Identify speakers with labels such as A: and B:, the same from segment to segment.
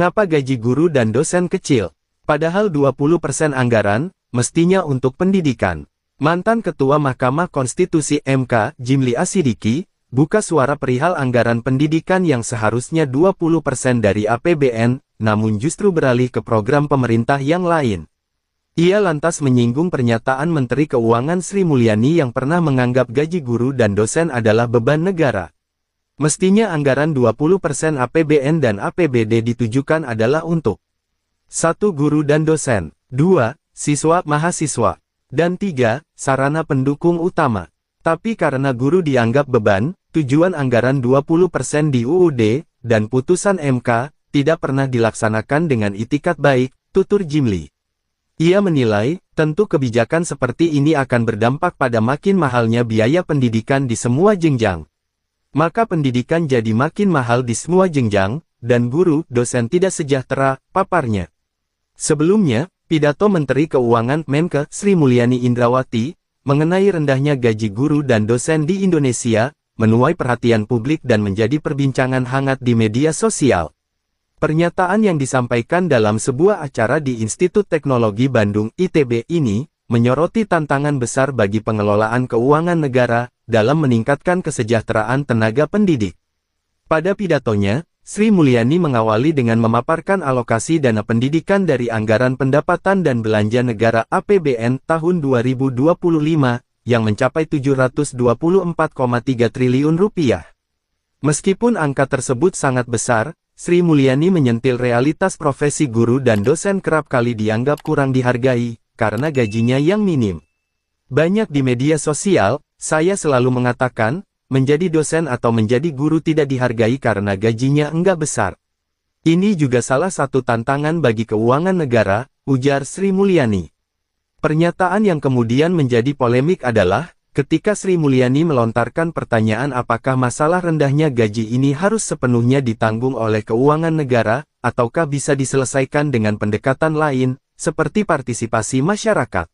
A: Ngapa gaji guru dan dosen kecil? Padahal 20% anggaran, mestinya untuk pendidikan. Mantan Ketua Mahkamah Konstitusi MK, Jimli Asidiki, buka suara perihal anggaran pendidikan yang seharusnya 20% dari APBN, namun justru beralih ke program pemerintah yang lain. Ia lantas menyinggung pernyataan Menteri Keuangan Sri Mulyani yang pernah menganggap gaji guru dan dosen adalah beban negara. Mestinya anggaran 20% APBN dan APBD ditujukan adalah untuk 1. Guru dan dosen, 2. Siswa mahasiswa, dan 3. Sarana pendukung utama. Tapi karena guru dianggap beban, tujuan anggaran 20% di UUD, dan putusan MK, tidak pernah dilaksanakan dengan itikat baik, tutur Jimli. Ia menilai, tentu kebijakan seperti ini akan berdampak pada makin mahalnya biaya pendidikan di semua jenjang. Maka pendidikan jadi makin mahal di semua jenjang, dan guru, dosen tidak sejahtera, paparnya. Sebelumnya, pidato Menteri Keuangan Menke Sri Mulyani Indrawati, mengenai rendahnya gaji guru dan dosen di Indonesia, menuai perhatian publik dan menjadi perbincangan hangat di media sosial. Pernyataan yang disampaikan dalam sebuah acara di Institut Teknologi Bandung ITB ini, menyoroti tantangan besar bagi pengelolaan keuangan negara, dalam meningkatkan kesejahteraan tenaga pendidik. Pada pidatonya, Sri Mulyani mengawali dengan memaparkan alokasi dana pendidikan dari anggaran pendapatan dan belanja negara APBN tahun 2025, yang mencapai 724,3 triliun rupiah. Meskipun angka tersebut sangat besar, Sri Mulyani menyentil realitas profesi guru dan dosen kerap kali dianggap kurang dihargai, karena gajinya yang minim. Banyak di media sosial, saya selalu mengatakan, menjadi dosen atau menjadi guru tidak dihargai karena gajinya enggak besar. Ini juga salah satu tantangan bagi keuangan negara, ujar Sri Mulyani. Pernyataan yang kemudian menjadi polemik adalah, ketika Sri Mulyani melontarkan pertanyaan apakah masalah rendahnya gaji ini harus sepenuhnya ditanggung oleh keuangan negara, ataukah bisa diselesaikan dengan pendekatan lain, seperti partisipasi masyarakat.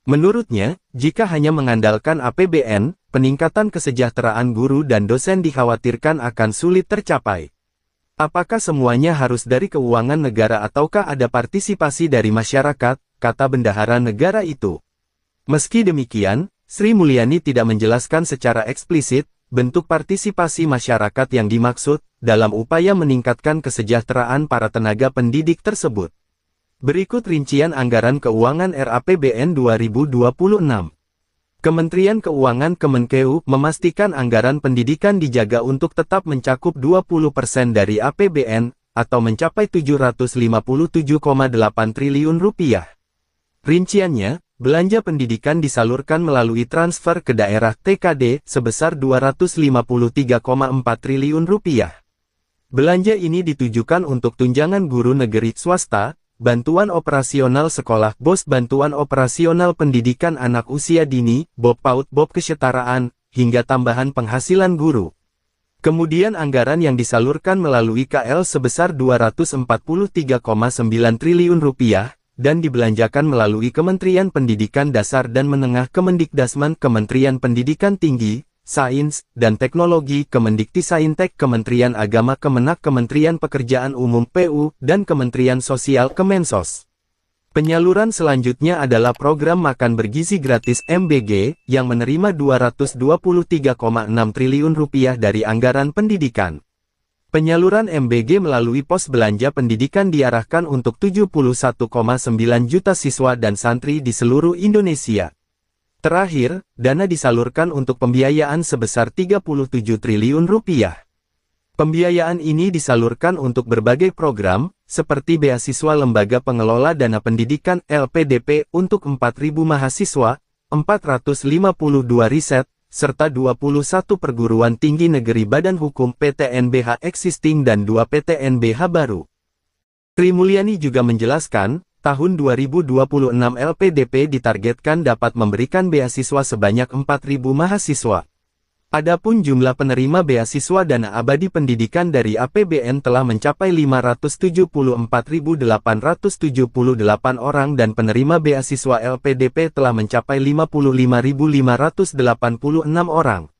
A: Menurutnya, jika hanya mengandalkan APBN, peningkatan kesejahteraan guru dan dosen dikhawatirkan akan sulit tercapai. Apakah semuanya harus dari keuangan negara ataukah ada partisipasi dari masyarakat, kata bendahara negara itu. Meski demikian, Sri Mulyani tidak menjelaskan secara eksplisit, bentuk partisipasi masyarakat yang dimaksud, dalam upaya meningkatkan kesejahteraan para tenaga pendidik tersebut. Berikut rincian anggaran keuangan RAPBN 2026. Kementerian Keuangan Kemenkeu memastikan anggaran pendidikan dijaga untuk tetap mencakup 20% dari APBN, atau mencapai 757,8 triliun rupiah. Rinciannya, belanja pendidikan disalurkan melalui transfer ke daerah TKD sebesar 253,4 triliun rupiah. Belanja ini ditujukan untuk tunjangan guru negeri swasta, bantuan operasional sekolah BOS, bantuan operasional pendidikan anak usia dini, BOP PAUD, BOP kesetaraan, hingga tambahan penghasilan guru. Kemudian anggaran yang disalurkan melalui KL sebesar 243,9 triliun rupiah, dan dibelanjakan melalui Kementerian Pendidikan Dasar dan Menengah Kemendikdasman, Kementerian Pendidikan Tinggi, Sains, dan Teknologi Kemendiktisaintek, Kementerian Agama Kemenak, Kementerian Pekerjaan Umum PU, dan Kementerian Sosial Kemensos. Penyaluran selanjutnya adalah program makan bergizi gratis MBG, yang menerima 223,6 triliun rupiah dari anggaran pendidikan. Penyaluran MBG melalui pos belanja pendidikan diarahkan untuk 71,9 juta siswa dan santri di seluruh Indonesia. Terakhir, dana disalurkan untuk pembiayaan sebesar 37 triliun rupiah. Pembiayaan ini disalurkan untuk berbagai program, seperti beasiswa Lembaga Pengelola Dana Pendidikan LPDP untuk 4.000 mahasiswa, 452 riset, serta 21 perguruan tinggi negeri Badan Hukum PTNBH existing dan 2 PTNBH baru. Sri Mulyani juga menjelaskan, tahun 2026 LPDP ditargetkan dapat memberikan beasiswa sebanyak 4.000 mahasiswa. Adapun jumlah penerima beasiswa dana abadi pendidikan dari APBN telah mencapai 574.878 orang dan penerima beasiswa LPDP telah mencapai 55.586 orang.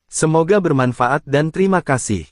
A: Semoga bermanfaat dan terima kasih.